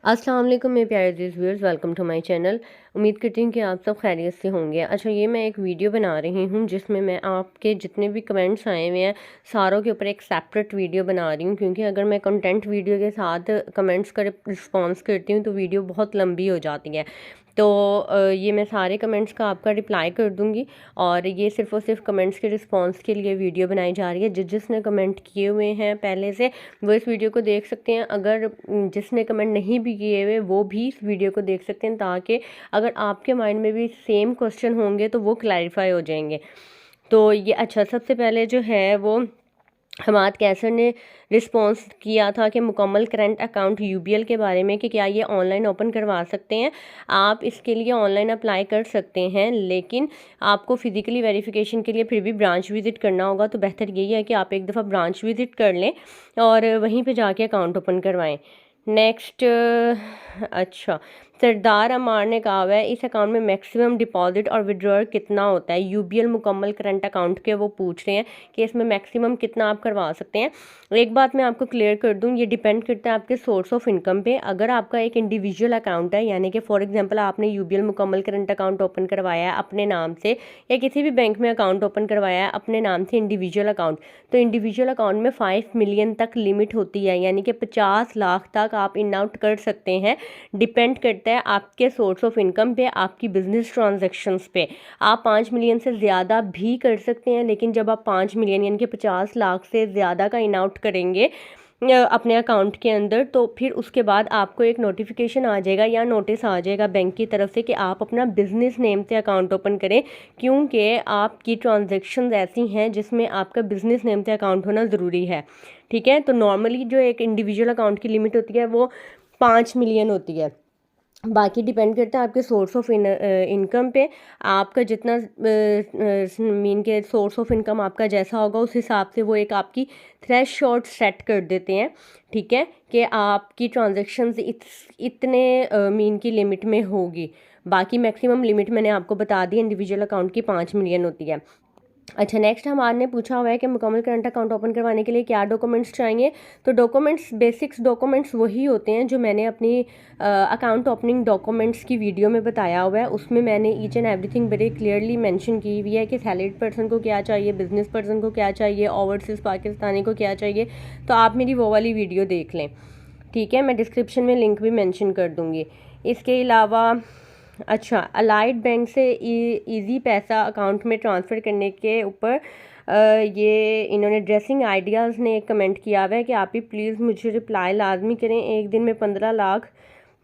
अस्सलाम वालेकुम मेरे प्यारे अज़ीज़ viewers, welcome to my channel. उम्मीद करती हूँ कि आप सब खैरियत से होंगे। अच्छा, ये मैं एक वीडियो बना रही हूँ जिसमें मैं आपके जितने भी कमेंट्स आए हुए हैं सारों के ऊपर एक सेपरेट वीडियो बना रही हूँ, क्योंकि अगर मैं कंटेंट वीडियो के साथ कमेंट्स का रिस्पॉन्स करती हूँ तो वीडियो बहुत लंबी हो जाती है। तो ये मैं सारे कमेंट्स का आपका रिप्लाई कर दूँगी और ये सिर्फ़ और सिर्फ कमेंट्स के रिस्पॉन्स के लिए वीडियो बनाई जा रही है। जिसने कमेंट किए हुए हैं पहले से वो इस वीडियो को देख सकते हैं। अगर जिसने कमेंट नहीं भी किए हुए वो भी इस वीडियो को देख सकते हैं, ताकि अगर आपके माइंड में भी सेम क्वेश्चन होंगे तो वो क्लैरिफाई हो जाएंगे। तो ये अच्छा, सबसे पहले जो है वो हमाद कैसर ने रिस्पॉन्स किया था कि मुकम्मल करंट अकाउंट यूबीएल के बारे में, कि क्या ये ऑनलाइन ओपन करवा सकते हैं। आप इसके लिए ऑनलाइन अप्लाई कर सकते हैं, लेकिन आपको फ़िज़िकली वेरिफिकेशन के लिए फिर भी ब्रांच विज़िट करना होगा। तो बेहतर यही है कि आप एक दफ़ा ब्रांच विज़िट कर लें और वहीं पे जाके अकाउंट ओपन करवाएं। नेक्स्ट, अच्छा, सरदार अमार ने कहा हुआ है इस अकाउंट में मैक्सिमम डिपॉजिट और विड्रॉल कितना होता है। यूबीएल मुकम्मल करंट अकाउंट के वो पूछ रहे हैं कि इसमें मैक्सिमम कितना आप करवा सकते हैं। एक बात मैं आपको क्लियर कर दूं, ये डिपेंड करता है आपके सोर्स ऑफ इनकम पे। अगर आपका एक इंडिविजुअल अकाउंट है, यानी कि फॉर एग्जांपल आपने यूबीएल मुकम्मल करंट अकाउंट ओपन करवाया है अपने नाम से, या किसी भी बैंक में अकाउंट ओपन करवाया है अपने नाम से इंडिविजुअल अकाउंट, तो इंडिविजुअल अकाउंट में 5 मिलियन तक लिमिट होती है, यानी कि 50 लाख तक आप इन आउट कर सकते हैं। डिपेंड करता है आपके सोर्स ऑफ इनकम पे, आपकी बिजनेस ट्रांजैक्शंस पे। आप 5 मिलियन से ज़्यादा भी कर सकते हैं, लेकिन जब आप 5 मिलियन यानी कि 50 लाख से ज़्यादा का इन आउट करेंगे अपने अकाउंट के अंदर, तो फिर उसके बाद आपको एक नोटिफिकेशन आ जाएगा या नोटिस आ जाएगा बैंक की तरफ से कि आप अपना बिजनेस नेम से अकाउंट ओपन करें, क्योंकि आपकी ट्रांजैक्शंस ऐसी हैं जिसमें आपका बिजनेस नेम से अकाउंट होना ज़रूरी है। ठीक है, तो नॉर्मली जो एक इंडिविजुअल अकाउंट की लिमिट होती है वो 5 मिलियन होती है। बाकी डिपेंड करता है आपके सोर्स ऑफ इनकम पे। आपका जितना मीन के सोर्स ऑफ इनकम आपका जैसा होगा उस हिसाब से वो एक आपकी थ्रेशोल्ड सेट कर देते हैं। ठीक है, कि आपकी ट्रांजैक्शंस इतने मीन की लिमिट में होगी। बाकी मैक्सिमम लिमिट मैंने आपको बता दी, इंडिविजुअल अकाउंट की 5 मिलियन होती है। अच्छा, नेक्स्ट हमारे ने पूछा हुआ है कि मुकम्मल करंट अकाउंट ओपन करवाने के लिए क्या डॉक्यूमेंट्स चाहिए। तो डॉक्यूमेंट्स, बेसिक्स डॉक्यूमेंट्स वही होते हैं जो मैंने अपनी अकाउंट ओपनिंग डॉक्यूमेंट्स की वीडियो में बताया हुआ है। उसमें मैंने each and everything very clearly mention की हुई है कि सैलरीड पर्सन को क्या चाहिए, बिजनेस पर्सन को क्या चाहिए, ओवरसीज़ पाकिस्तानी को क्या चाहिए। तो आप मेरी वो वाली वीडियो देख लें। ठीक है, मैं डिस्क्रिप्शन में लिंक भी मेंशन कर दूँगी। इसके अलावा अच्छा, अलाइड बैंक से इजी पैसा अकाउंट में ट्रांसफ़र करने के ऊपर ये इन्होंने ड्रेसिंग आइडियाज़ ने एक कमेंट किया हुआ है कि आप ही प्लीज़ मुझे रिप्लाई लाजमी करें, एक दिन में 15 लाख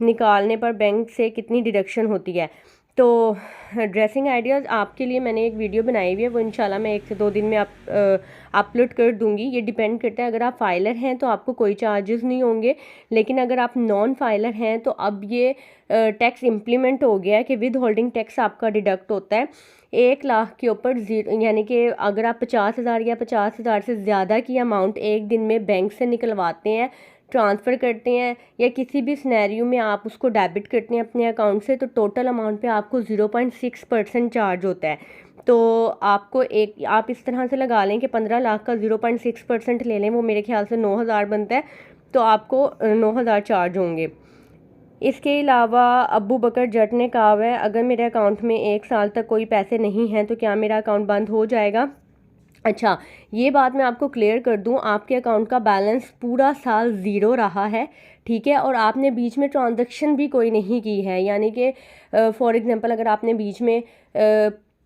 निकालने पर बैंक से कितनी डिडक्शन होती है। तो ड्रेसिंग आइडियाज़ आपके लिए मैंने एक वीडियो बनाई हुई है, वो इंशाल्लाह मैं 1 से 2 दिन में अपलोड कर दूंगी। ये डिपेंड करता है, अगर आप फाइलर हैं तो आपको कोई चार्जेस नहीं होंगे, लेकिन अगर आप नॉन फाइलर हैं तो अब ये टैक्स इम्प्लीमेंट हो गया है कि विद होल्डिंग टैक्स आपका डिडक्ट होता है 1 लाख के ऊपर जीरो, यानी कि अगर आप 50,000 या 50,000 से ज़्यादा की अमाउंट एक दिन में बैंक से निकलवाते हैं, ट्रांसफ़र करते हैं, या किसी भी सिनेरियो में आप उसको डेबिट करते हैं अपने अकाउंट से, तो टोटल अमाउंट पे आपको 0.6% चार्ज होता है। तो आपको आप इस तरह से लगा लें कि 15 लाख का 0.6% ले लें, वो मेरे ख्याल से 9,000 बनता है, तो आपको 9,000 चार्ज होंगे। इसके अलावा अब्बू बकर जट ने कहा हुआ है अगर मेरे अकाउंट में 1 साल तक कोई पैसे नहीं हैं तो क्या मेरा अकाउंट बंद हो जाएगा। अच्छा, ये बात मैं आपको क्लियर कर दूं, आपके अकाउंट का बैलेंस पूरा साल ज़ीरो रहा है। ठीक है, और आपने बीच में ट्रांजैक्शन भी कोई नहीं की है, यानी कि फॉर एग्जांपल अगर आपने बीच में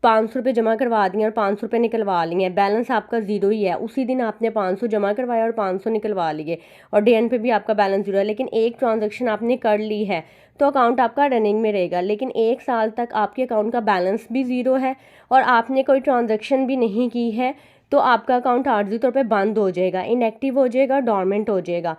500 रुपये जमा करवा दिए और 500 रुपये निकलवा लिए हैं, बैलेंस आपका ज़ीरो ही है। उसी दिन आपने 500 जमा करवाया और 500 निकलवा लिए और डे एंड पे भी आपका बैलेंस ज़ीरो है, लेकिन एक ट्रांजैक्शन आपने कर ली है तो अकाउंट आपका रनिंग में रहेगा। लेकिन 1 साल तक आपके अकाउंट का बैलेंस भी ज़ीरो है और आपने कोई ट्रांजैक्शन भी नहीं की है, तो आपका अकाउंट आर्जी तौर पे बंद हो जाएगा, इनएक्टिव हो जाएगा, डोरमेंट हो जाएगा।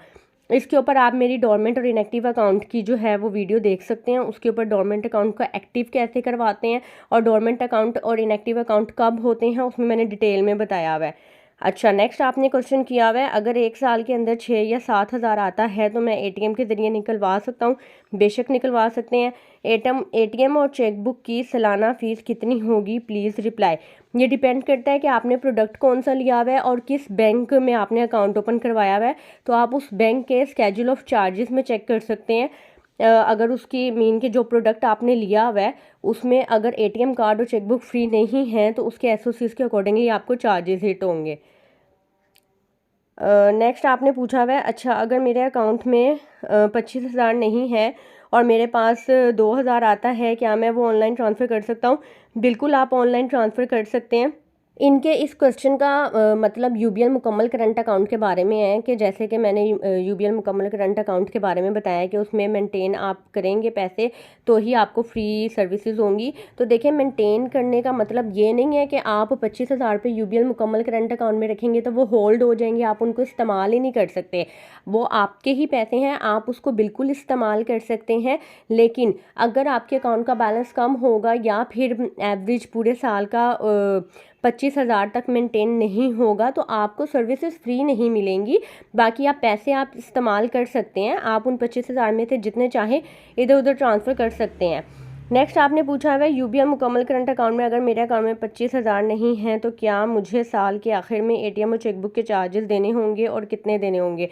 इसके ऊपर आप मेरी डोरमेंट और इनएक्टिव अकाउंट की जो है वो वीडियो देख सकते हैं। उसके ऊपर डोरमेंट अकाउंट को एक्टिव कैसे करवाते हैं और डोरमेंट अकाउंट और इनएक्टिव अकाउंट कब होते हैं, उसमें मैंने डिटेल में बताया हुआ है। अच्छा, नेक्स्ट आपने क्वेश्चन किया हुआ है अगर 1 साल के अंदर 6 या 7 हज़ार आता है तो मैं एटीएम के ज़रिए निकलवा सकता हूँ। बेशक निकलवा सकते हैं। एटीएम और चेकबुक की सालाना फ़ीस कितनी होगी, प्लीज़ रिप्लाई। ये डिपेंड करता है कि आपने प्रोडक्ट कौन सा लिया हुआ है और किस बैंक में आपने अकाउंट ओपन करवाया हुआ है, तो आप उस बैंक के स्केड्यूल ऑफ चार्जेस में चेक कर सकते हैं। अगर उसकी मीन के जो प्रोडक्ट आपने लिया हुआ है उसमें अगर एटीएम कार्ड और चेकबुक फ्री नहीं है तो उसके एसओसीज के अकॉर्डिंगली आपको चार्जेस हिट होंगे। नेक्स्ट आपने पूछा हुआ है, अच्छा अगर मेरे अकाउंट में 25,000 नहीं है और मेरे पास 2,000 आता है, क्या मैं वो ऑनलाइन ट्रांसफ़र कर सकता हूँ? बिल्कुल आप ऑनलाइन ट्रांसफ़र कर सकते हैं। इनके इस क्वेश्चन का मतलब यूबीएल मुकम्मल करंट अकाउंट के बारे में है कि जैसे कि मैंने यूबीएल मुकम्मल करंट अकाउंट के बारे में बताया कि उसमें मेंटेन आप करेंगे पैसे तो ही आपको फ्री सर्विसेज होंगी। तो देखिए, मेंटेन करने का मतलब ये नहीं है कि आप 25,000 रुपये यूबीएल मुकम्मल करंट अकाउंट में रखेंगे तो वो होल्ड हो जाएंगे, आप उनको इस्तेमाल ही नहीं कर सकते। वो आपके ही पैसे हैं, आप उसको बिल्कुल इस्तेमाल कर सकते हैं। लेकिन अगर आपके अकाउंट का बैलेंस कम होगा या फिर एवरेज पूरे साल का 25,000 तक मेंटेन नहीं होगा तो आपको सर्विसेज फ्री नहीं मिलेंगी। बाकी आप पैसे आप इस्तेमाल कर सकते हैं, आप उन 25,000 में से जितने चाहें इधर उधर ट्रांसफ़र कर सकते हैं। नेक्स्ट आपने पूछा है यूबीएल मुकम्मल करंट अकाउंट में अगर मेरे अकाउंट में 25,000 नहीं है तो क्या मुझे साल के आखिर में एटीएम और चेकबुक के चार्जेस देने होंगे और कितने देने होंगे?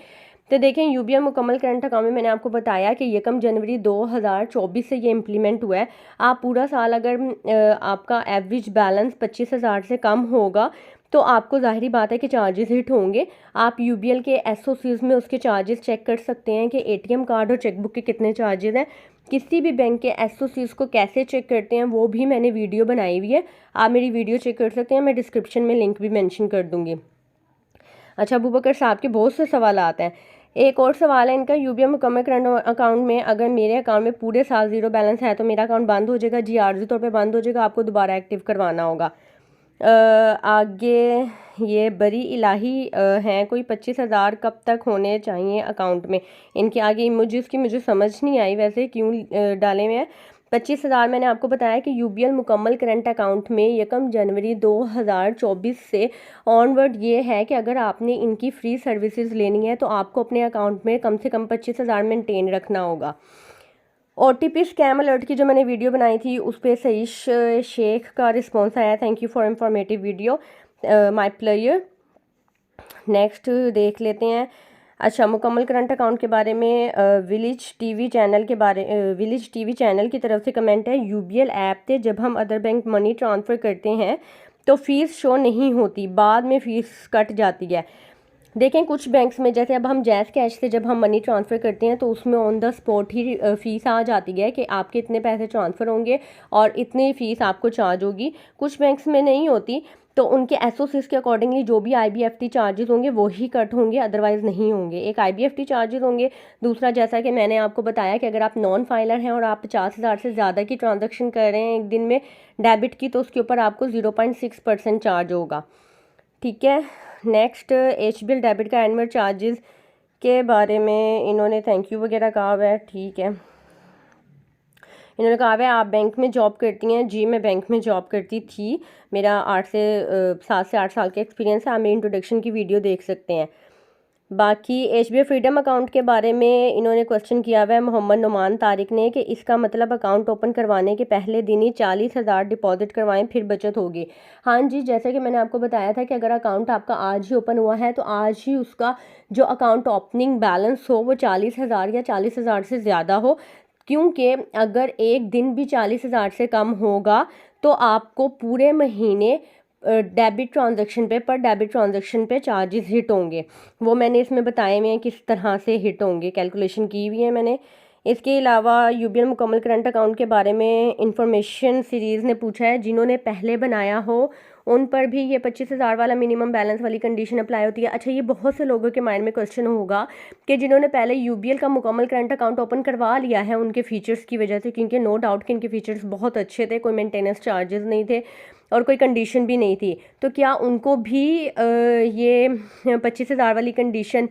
तो देखें, यूबीएल मुकम्मल करंट अकाउंट में मैंने आपको बताया कि 1 जनवरी 2024 से ये इम्प्लीमेंट हुआ है। आप पूरा साल अगर आपका एवरेज बैलेंस 25,000 से कम होगा तो आपको ज़ाहिरी बात है कि चार्जेस हिट होंगे। आप यूबीएल के एसओसीज में उसके चार्जेस चेक कर सकते हैं कि एटीएम कार्ड और चेकबुक के कितने चार्जेस हैं। किसी भी बैंक के एसओसीज को कैसे चेक करते हैं वो भी मैंने वीडियो बनाई हुई है, आप मेरी वीडियो चेक कर सकते हैं, मैं डिस्क्रिप्शन में लिंक भी मेंशन कर दूँगी। अच्छा, अबू बकर साहब के बहुत से सवाल आते हैं। एक और सवाल है इनका, यूबीएल मुकम्मल करंट अकाउंट में अगर मेरे अकाउंट में पूरे साल ज़ीरो बैलेंस है तो मेरा अकाउंट बंद हो जाएगा? जी, आर्जी तौर पे बंद हो जाएगा, आपको दोबारा एक्टिव करवाना होगा। आगे ये बरी इलाही हैं, कोई 25,000 कब तक होने चाहिए अकाउंट में? इनके आगे मुझे समझ नहीं आई वैसे क्यों डाले हुए हैं। 25,000 मैंने आपको बताया कि यूबीएल मुकम्मल करंट अकाउंट में 1 जनवरी 2024 से ऑनवर्ड ये है कि अगर आपने इनकी फ्री सर्विसेज लेनी है तो आपको अपने अकाउंट में कम से कम 25,000 मेंटेन रखना होगा। ओटीपी स्कैम अलर्ट की जो मैंने वीडियो बनाई थी उस पर सही शेख का रिस्पॉन्स आया, thank you for informative video my player. Next देख लेते हैं। अच्छा, मुकम्मल करंट अकाउंट के बारे में विलेज टीवी चैनल की तरफ से कमेंट है, यूबीएल ऐप पे जब हम अदर बैंक मनी ट्रांसफ़र करते हैं तो फ़ीस शो नहीं होती, बाद में फ़ीस कट जाती है। देखें, कुछ बैंक्स में जैसे अब हम जैज़ कैश से जब हम मनी ट्रांसफ़र करते हैं तो उसमें ऑन द स्पॉट ही फ़ीस आ जाती है कि आपके इतने पैसे ट्रांसफ़र होंगे और इतनी फ़ीस आपको चार्ज होगी। कुछ बैंक्स में नहीं होती, तो उनके एसओसीज के अकॉर्डिंगली जो भी आईबीएफटी चार्जेस होंगे वो ही कट होंगे, अदरवाइज़ नहीं होंगे। एक आईबीएफटी चार्जेस होंगे, दूसरा जैसा कि मैंने आपको बताया कि अगर आप नॉन फाइलर हैं और आप 50,000 से ज़्यादा की ट्रांजैक्शन कर रहे हैं एक दिन में डेबिट की, तो उसके ऊपर आपको 0.6% चार्ज होगा। ठीक है। नेक्स्ट, एचबीएल डेबिट का एनुअल चार्जेस के बारे में इन्होंने थैंक यू वगैरह कहा हुआ है। ठीक है, इन्होंने कहा है आप बैंक में जॉब करती हैं? जी, मैं बैंक में जॉब करती थी, मेरा 7 से 8 साल का एक्सपीरियंस है, आप मेरी इंट्रोडक्शन की वीडियो देख सकते हैं। बाकी एचबीआई फ्रीडम अकाउंट के बारे में इन्होंने क्वेश्चन किया हुआ है मोहम्मद नुमान तारिक ने कि इसका मतलब अकाउंट ओपन करवाने के पहले दिन ही 40,000 डिपॉजिट करवाएं फिर बचत होगी? हाँ जी, जैसे कि मैंने आपको बताया था कि अगर अकाउंट आपका आज ही ओपन हुआ है तो आज ही उसका जो अकाउंट ओपनिंग बैलेंस हो वो 40,000 या 40,000 से ज़्यादा हो, क्योंकि अगर एक दिन भी 40,000 से कम होगा तो आपको पूरे महीने डेबिट ट्रांजैक्शन पे चार्जेस हिट होंगे। वो मैंने इसमें बताए हुए हैं किस तरह से हिट होंगे, कैलकुलेशन की हुई है मैंने। इसके अलावा यूबीएल मुकम्मल करंट अकाउंट के बारे में इंफॉर्मेशन सीरीज़ ने पूछा है, जिन्होंने पहले बनाया हो उन पर भी ये 25,000 वाला मिनिमम बैलेंस वाली कंडीशन अप्लाई होती है। अच्छा, ये बहुत से लोगों के माइंड में क्वेश्चन होगा कि जिन्होंने पहले यूबीएल का मुकम्मल करंट अकाउंट ओपन करवा लिया है उनके फीचर्स की वजह से, क्योंकि नो डाउट कि इनके फीचर्स बहुत अच्छे थे, कोई मेंटेनेंस चार्जेस नहीं थे और कोई कंडीशन भी नहीं थी, तो क्या उनको भी ये 25,000 वाली कंडीशन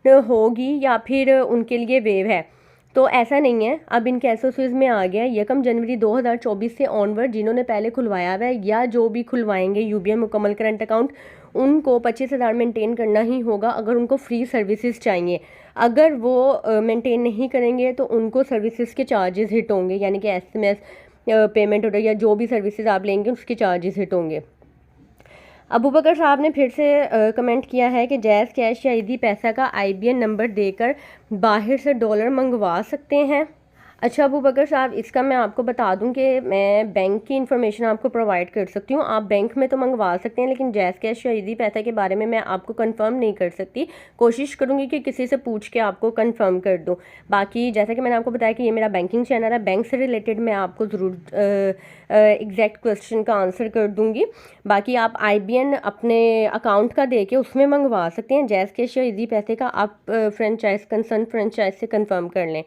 होगी या फिर उनके लिए वेव है? तो ऐसा नहीं है, अब इनके एसओसीज में आ गया 1 जनवरी 2024 से ऑनवर्ड जिन्होंने पहले खुलवाया हुआ है या जो भी खुलवाएंगे यूबीएल मुकम्मल करंट अकाउंट, उनको 25,000 मेंटेन करना ही होगा अगर उनको फ्री सर्विसेज चाहिए। अगर वो मेंटेन नहीं करेंगे तो उनको सर्विसेज के चार्जेस हिट होंगे, यानी कि एसएमएस पेमेंट हो या जो भी सर्विसेज आप लेंगे उसके चार्जेस हिट होंगे। अबू बकर साहब ने फिर से कमेंट किया है कि जैज़ कैश या ईदी पैसा का आईबीएन नंबर देकर बाहर से डॉलर मंगवा सकते हैं? अच्छा अबू बकर साहब, इसका मैं आपको बता दूं कि मैं बैंक की इन्फॉर्मेशन आपको प्रोवाइड कर सकती हूँ। आप बैंक में तो मंगवा सकते हैं, लेकिन जैज़ कैश या ईज़ी पैसा के बारे में मैं आपको कंफर्म नहीं कर सकती। कोशिश करूँगी कि किसी से पूछ के आपको कंफर्म कर दूँ। बाकी जैसा कि मैंने आपको बताया कि ये मेरा बैंकिंग चैनल है, बैंक से रिलेटेड मैं आपको ज़रूर एग्जैक्ट क्वेश्चन का आंसर कर दूँगी। बाकी आप IBN अपने अकाउंट का दे के उसमें मंगवा सकते हैं। जैज़ कैश या ईज़ी पैसे का आप फ्रेंचाइज कंसर्न फ्रेंचाइज से कंफर्म कर लें।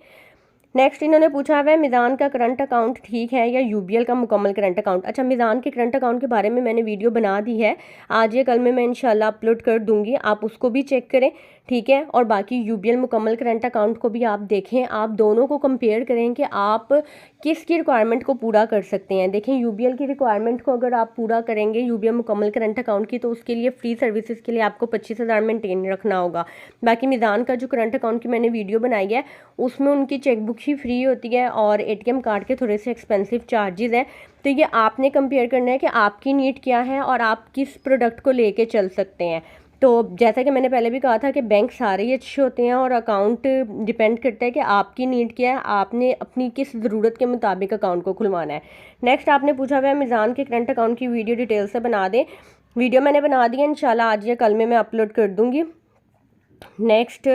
नेक्स्ट इन्होंने पूछा हुआ है मिज़ान का करंट अकाउंट ठीक है या UBL का मुकम्मल करंट अकाउंट। अच्छा, मिज़ान के करंट अकाउंट के बारे में मैंने वीडियो बना दी है, आज या कल में मैं इंशाल्लाह अपलोड कर दूंगी, आप उसको भी चेक करें, ठीक है। और बाकी UBL मुकम्मल करंट अकाउंट को भी आप देखें, आप दोनों को कंपेयर करें कि आप किसकी रिक्वायरमेंट को पूरा कर सकते हैं। देखें, UBL की रिक्वायरमेंट को अगर आप पूरा करेंगे UBL मुकम्मल करंट अकाउंट की, तो उसके लिए फ्री सर्विसेज के लिए आपको 25,000 मेंटेन रखना होगा। बाकी मिज़ान का जो करंट अकाउंट की मैंने वीडियो बनाई है उसमें उनकी चेकबुक ही फ्री होती है और ATM कार्ड के थोड़े से एक्सपेंसिव चार्जेस हैं। तो ये आपने कंपेयर करना है कि आपकी नीड क्या है और आप किस प्रोडक्ट को लेके चल सकते हैं। तो जैसा कि मैंने पहले भी कहा था कि बैंक सारे ही अच्छे होते हैं और अकाउंट डिपेंड करता है कि आपकी नीड क्या है, आपने अपनी किस ज़रूरत के मुताबिक अकाउंट को खुलवाना है। नेक्स्ट आपने पूछा हुआ है मिज़ान के करंट अकाउंट की वीडियो डिटेल से बना दें। वीडियो मैंने बना दी है, इंशाल्लाह आज या कल में मैं अपलोड कर दूँगी। नेक्स्ट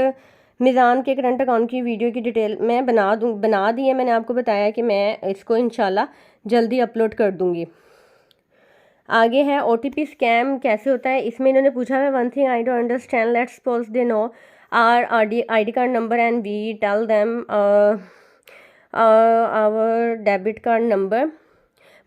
मिज़ान के करंट अकाउंट की वीडियो की डिटेल मैं बना दी है, मैंने आपको बताया कि मैं इसको इंशाल्लाह जल्दी अपलोड कर दूँगी। आगे है OTP स्कैम कैसे होता है, इसमें इन्होंने पूछा है one thing I don't understand, let's suppose they know our ID card number and we tell them our debit card number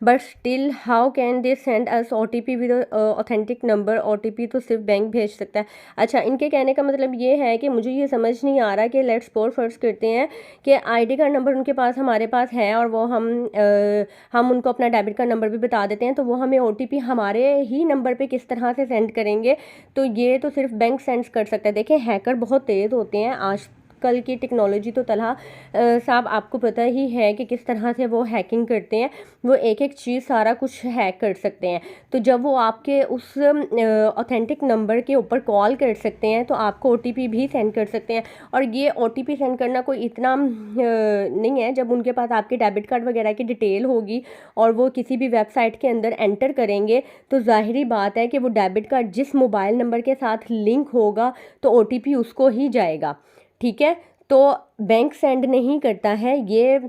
but still how can they send us OTP with authentic number. OTP तो सिर्फ bank भेज सकता है। अच्छा, इनके कहने का मतलब ये है कि मुझे ये समझ नहीं आ रहा कि लेट्स सपोज फर्स्ट करते हैं कि ID कार्ड नंबर उनके पास हमारे पास है और वो हम उनको अपना डेबिट कार्ड नंबर भी बता देते हैं, तो वो हमें OTP हमारे ही नंबर पे किस तरह से सेंड करेंगे। तो ये तो सिर्फ बैंक सेंड कर सकता है। देखें, हैकर बहुत तेज़ होते हैं, आज कल की टेक्नोलॉजी तो तलहा साहब आपको पता ही है कि किस तरह से वो हैकिंग करते हैं, वो एक एक चीज़ सारा कुछ हैक कर सकते हैं। तो जब वो आपके उस ऑथेंटिक नंबर के ऊपर कॉल कर सकते हैं तो आपको OTP भी सेंड कर सकते हैं। और ये OTP सेंड करना कोई इतना नहीं है, जब उनके पास आपके डेबिट कार्ड वगैरह की डिटेल होगी और वो किसी भी वेबसाइट के अंदर एंटर करेंगे तो ज़ाहिरी बात है कि वो डेबिट कार्ड जिस मोबाइल नंबर के साथ लिंक होगा तो OTP उसको ही जाएगा, ठीक है। तो बैंक सेंड नहीं करता है, ये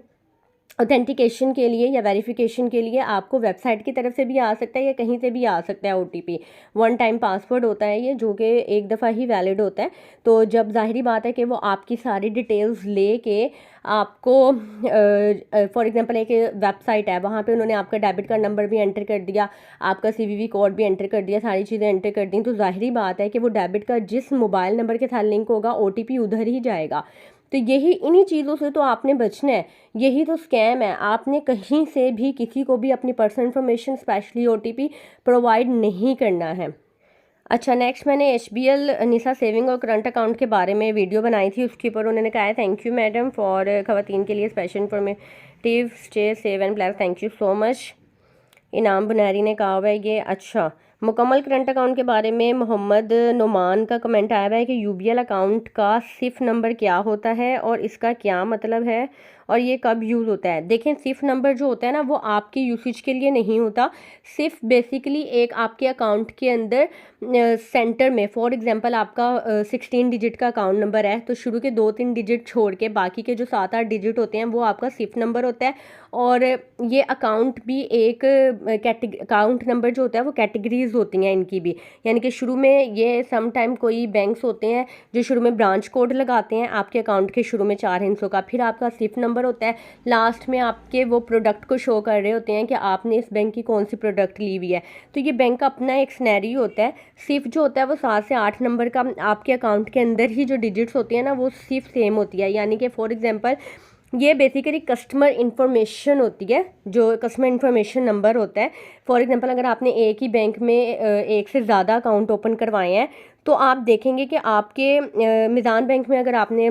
ऑथेंटिकेशन के लिए या वेरिफिकेशन के लिए आपको वेबसाइट की तरफ से भी आ सकता है या कहीं से भी आ सकता है। OTP वन टाइम पासवर्ड होता है ये, जो कि एक दफ़ा ही वैलिड होता है। तो जब ज़ाहिरी बात है कि वो आपकी सारी डिटेल्स ले के आपको फॉर एग्जांपल एक वेबसाइट है, वहाँ पे उन्होंने आपका डेबिट कार्ड नंबर भी एंटर कर दिया, आपका CVV कोड भी एंटर कर दिया, सारी चीज़ें एंटर कर दी, तो ज़ाहिरी बात है कि वो डेबिट कार्ड जिस मोबाइल नंबर के साथ लिंक होगा OTP उधर ही जाएगा। तो यही इन्हीं चीज़ों से तो आपने बचना है, यही तो स्कैम है। आपने कहीं से भी किसी को भी अपनी personal information specially OTP provide नहीं करना है। अच्छा, नेक्स्ट मैंने HBL निसा सेविंग और करंट अकाउंट के बारे में वीडियो बनाई थी, उसके ऊपर उन्होंने कहा है थैंक यू मैडम फॉर ख़वातीन के लिए special informative stay save and black, thank you so much. इनाम बुनारी ने कहा हुआ है ये। अच्छा, मुकम्मल करंट अकाउंट के बारे में मोहम्मद नुमान का कमेंट आया हुआ है कि UBL अकाउंट का सिफ नंबर क्या होता है और इसका क्या मतलब है और ये कब यूज़ होता है। देखें, सिफ नंबर जो होता है ना वो आपके यूसेज के लिए नहीं होता। सिफ बेसिकली एक आपके अकाउंट के अंदर सेंटर में, फॉर एग्जांपल आपका 16 डिजिट का अकाउंट नंबर है, तो शुरू के 2-3 डिजिट छोड़ के बाकी के जो 7-8 डिजिट होते हैं वो आपका सिफ नंबर होता है। और ये अकाउंट भी एक अकाउंट नंबर जो होता है वो कैटेगरीज होती हैं इनकी भी, यानी कि शुरू में ये सम टाइम कोई बैंक्स होते हैं जो शुरू में ब्रांच कोड लगाते हैं आपके अकाउंट के शुरू में 4 हिस्सों का, फिर आपका सिफ नंबर होता है, लास्ट में आपके वो प्रोडक्ट को शो कर रहे होते हैं कि आपने इस बैंक की कौन सी प्रोडक्ट ली हुई है। तो ये बैंक का अपना एक सिनेरियो होता है। सिफ जो होता है वो 7 से 8 नंबर का, आपके अकाउंट के अंदर ही जो डिजिट्स होती है ना वो सिफ सेम होती है, यानी कि फॉर एग्जांपल ये बेसिकली कस्टमर इन्फॉर्मेशन होती है, जो कस्टमर इन्फॉर्मेशन नंबर होता है। फॉर एग्जांपल अगर आपने एक ही बैंक में एक से ज़्यादा अकाउंट ओपन करवाए हैं तो आप देखेंगे कि आपके मिज़ान बैंक में अगर आपने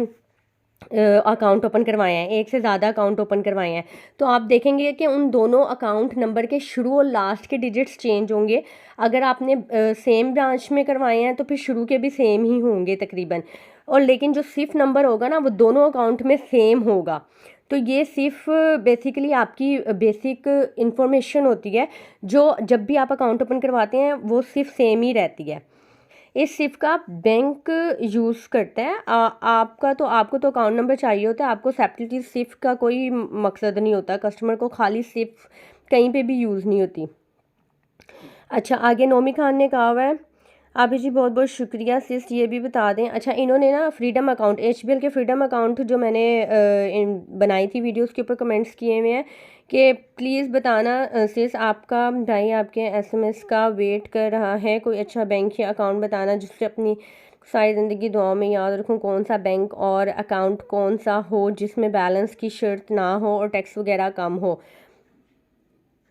अकाउंट ओपन करवाए हैं, एक से ज़्यादा अकाउंट ओपन करवाए हैं, तो आप देखेंगे कि उन दोनों अकाउंट नंबर के शुरू और लास्ट के डिजिट्स चेंज होंगे। अगर आपने सेम ब्रांच में करवाए हैं तो फिर शुरू के भी सेम ही होंगे तकरीबन, और लेकिन जो सिफ नंबर होगा ना वो दोनों अकाउंट में सेम होगा। तो ये सिर्फ बेसिकली आपकी बेसिक इंफॉर्मेशन होती है, जो जब भी आप अकाउंट ओपन करवाते हैं वो सिर्फ सेम ही रहती है। इस सिर्फ का बैंक यूज़ करता है। आपको तो अकाउंट नंबर चाहिए होता है, आपको सेपरेटली सिर्फ का कोई मकसद नहीं होता। कस्टमर को खाली सिर्फ कहीं पे भी यूज़ नहीं होती। अच्छा, आगे नोमी खान ने कहा हुआ है, आप जी बहुत बहुत शुक्रिया सिस, ये भी बता दें। अच्छा, इन्होंने ना फ्रीडम अकाउंट, HBL के फ्रीडम अकाउंट जो मैंने बनाई थी वीडियो, उसके ऊपर कमेंट्स किए हुए हैं कि प्लीज़ बताना सिस, आपका भाई आपके SMS का वेट कर रहा है, कोई अच्छा बैंक या अकाउंट बताना जिससे अपनी सारी ज़िंदगी दुआओं में याद रखूं। कौन सा बैंक और अकाउंट कौन सा हो जिसमें बैलेंस की शर्त ना हो और टैक्स वगैरह कम हो,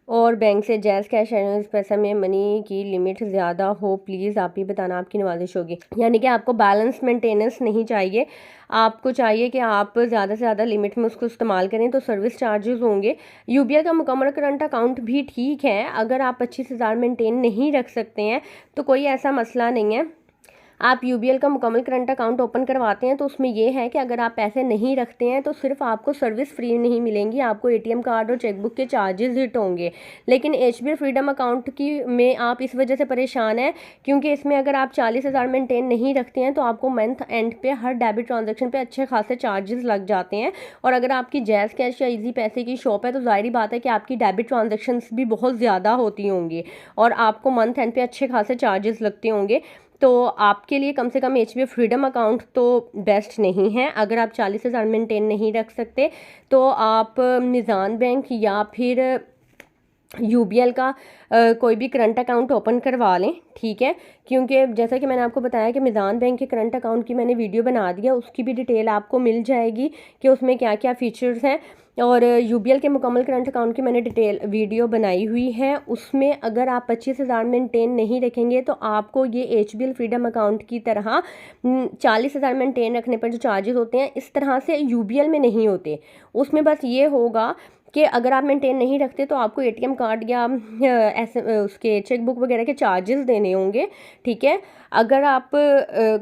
और बैंक से जैज़ कैश एडवांस पैसा में मनी की लिमिट ज़्यादा हो, प्लीज़ आप ही बताना, आपकी नवाजिश होगी। यानी कि आपको बैलेंस मेंटेनेंस नहीं चाहिए, आपको चाहिए कि आप ज़्यादा से ज़्यादा लिमिट में उसको इस्तेमाल करें, तो सर्विस चार्जेस होंगे। UBI का मुकम्मल करंट अकाउंट भी ठीक है, अगर आप 25,000 मेंटेन नहीं रख सकते हैं तो कोई ऐसा मसला नहीं है। आप UBL का मुकम्मल करंट अकाउंट ओपन करवाते हैं तो उसमें ये है कि अगर आप पैसे नहीं रखते हैं तो सिर्फ आपको सर्विस फ्री नहीं मिलेंगी, आपको ATM कार्ड और चेकबुक के चार्जेस हिट होंगे। लेकिन HBL फ्रीडम अकाउंट की में आप इस वजह से परेशान हैं क्योंकि इसमें अगर आप 40,000 मेंटेन नहीं रखते हैं तो आपको मंथ एंड पे हर डेबिट ट्रांजेक्शन पे अच्छे खासे चार्जेस लग जाते हैं। और अगर आपकी जैज़ कैश या ईजी पैसे की शॉप है तो ज़ाहिर बात है कि आपकी डेबिट ट्रांजेक्शन्स भी बहुत ज़्यादा होती होंगी और आपको मंथ एंड पे अच्छे खासे चार्जेस लगते होंगे। तो आपके लिए कम से कम HBL फ्रीडम अकाउंट तो बेस्ट नहीं है। अगर आप 40,000 मेंटेन नहीं रख सकते तो आप मिज़ान बैंक या फिर UBL का कोई भी करंट अकाउंट ओपन करवा लें, ठीक है। क्योंकि जैसा कि मैंने आपको बताया कि मिज़ान बैंक के करंट अकाउंट की मैंने वीडियो बना दिया, उसकी भी डिटेल आपको मिल जाएगी कि उसमें क्या क्या फ़ीचर्स हैं। और UBL के मुकम्मल करंट अकाउंट की मैंने डिटेल वीडियो बनाई हुई है, उसमें अगर आप 25,000 मेंटेन नहीं रखेंगे तो आपको ये HBL फ्रीडम अकाउंट की तरह 40,000 मेंटेन रखने पर जो चार्जेस होते हैं इस तरह से UBL में नहीं होते। उसमें बस ये होगा कि अगर आप मेंटेन नहीं रखते तो आपको ATM कार्ड या ऐसे उसके चेकबुक वगैरह के चार्जेस देने होंगे, ठीक है। अगर आप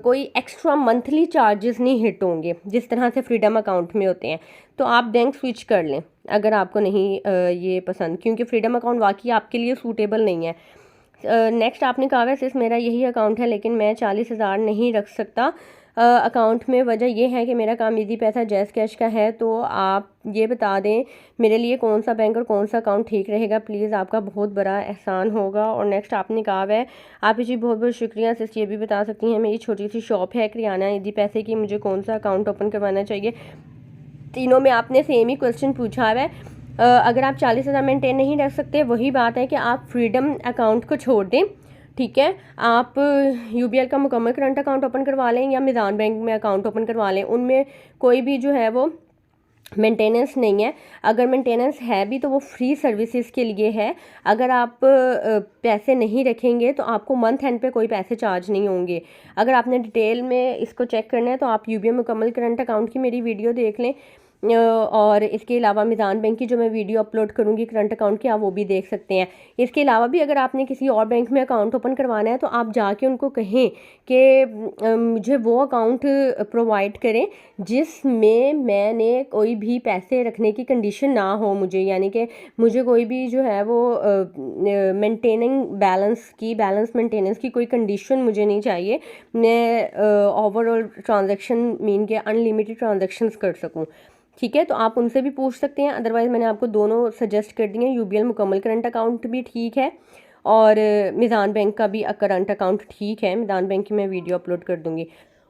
कोई एक्स्ट्रा मंथली चार्जेस नहीं हिट होंगे जिस तरह से फ्रीडम अकाउंट में होते हैं, तो आप बैंक स्विच कर लें अगर आपको नहीं ये पसंद, क्योंकि फ्रीडम अकाउंट वाकई आपके लिए सूटेबल नहीं है। नेक्स्ट आपने कहा वैसे मेरा यही अकाउंट है लेकिन मैं 40,000 नहीं रख सकता अकाउंट में। वजह यह है कि मेरा काम ईजी पैसा जैज़ कैश का है, तो आप ये बता दें मेरे लिए कौन सा बैंक और कौन सा अकाउंट ठीक रहेगा, प्लीज़, आपका बहुत बड़ा एहसान होगा। और नेक्स्ट आपने कहा है, आप जी बहुत बहुत शुक्रिया सिर्फ ये भी बता सकती हैं मेरी छोटी सी शॉप है करियाना ईजी पैसे की, मुझे कौन सा अकाउंट ओपन करवाना चाहिए। तीनों में आपने सेम ही क्वेश्चन पूछा है। अगर आप 40,000 मेंटेन नहीं रख सकते, वही बात है कि आप फ्रीडम अकाउंट को छोड़ दें, ठीक है। आप UBL का मुकम्मल करंट अकाउंट ओपन करवा लें या मिज़ान बैंक में अकाउंट ओपन करवा लें, उनमें कोई भी जो है वो मेंटेनेंस नहीं है। अगर मेंटेनेंस है भी तो वो फ्री सर्विसेज के लिए है। अगर आप पैसे नहीं रखेंगे तो आपको मंथ एंड पे कोई पैसे चार्ज नहीं होंगे। अगर आपने डिटेल में इसको चेक करना है तो आप UBL मुकम्मल करंट अकाउंट की मेरी वीडियो देख लें, और इसके अलावा मिज़ान बैंक की जो मैं वीडियो अपलोड करूँगी करंट अकाउंट की, आप वो भी देख सकते हैं। इसके अलावा भी अगर आपने किसी और बैंक में अकाउंट ओपन करवाना है तो आप जाके उनको कहें कि मुझे वो अकाउंट प्रोवाइड करें जिसमें मैंने कोई भी पैसे रखने की कंडीशन ना हो मुझे, यानी कि मुझे कोई भी जो है वो मेंटेनिंग बैलेंस मेंटेनेंस की कोई कंडीशन मुझे नहीं चाहिए। मैं ओवरऑल ट्रांजैक्शन मीन के अनलिमिटेड ट्रांजैक्शंस कर सकूं, ठीक है। तो आप उनसे भी पूछ सकते हैं, अदरवाइज़ मैंने आपको दोनों सजेस्ट कर दिए हैं। UBL मुकम्मल करंट अकाउंट भी ठीक है और मिज़ान बैंक का भी करंट अकाउंट ठीक है। मिज़ान बैंक की मैं वीडियो अपलोड कर दूँगी।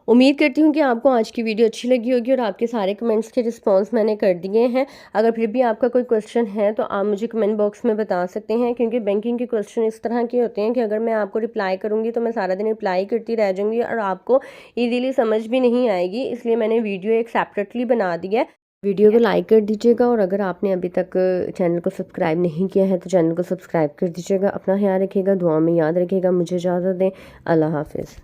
उम्मीद करती हूँ कि आपको आज की वीडियो अच्छी लगी होगी और आपके सारे कमेंट्स के रिस्पांस मैंने कर दिए हैं। अगर फिर भी आपका कोई क्वेश्चन है तो आप मुझे कमेंट बॉक्स में बता सकते हैं, क्योंकि बैंकिंग के क्वेश्चन इस तरह के होते हैं कि अगर मैं आपको रिप्लाई करूँगी तो मैं सारा दिन रिप्लाई करती रह जाऊँगी और आपको ईजीली समझ भी नहीं आएगी, इसलिए मैंने वीडियो एक सेपरेटली बना दी है। वीडियो को लाइक कर दीजिएगा और अगर आपने अभी तक चैनल को सब्सक्राइब नहीं किया है तो चैनल को सब्सक्राइब कर दीजिएगा। अपना ख्याल रखिएगा, दुआ में याद रखिएगा। मुझे इजाज़त दें, अल्लाह हाफिज़।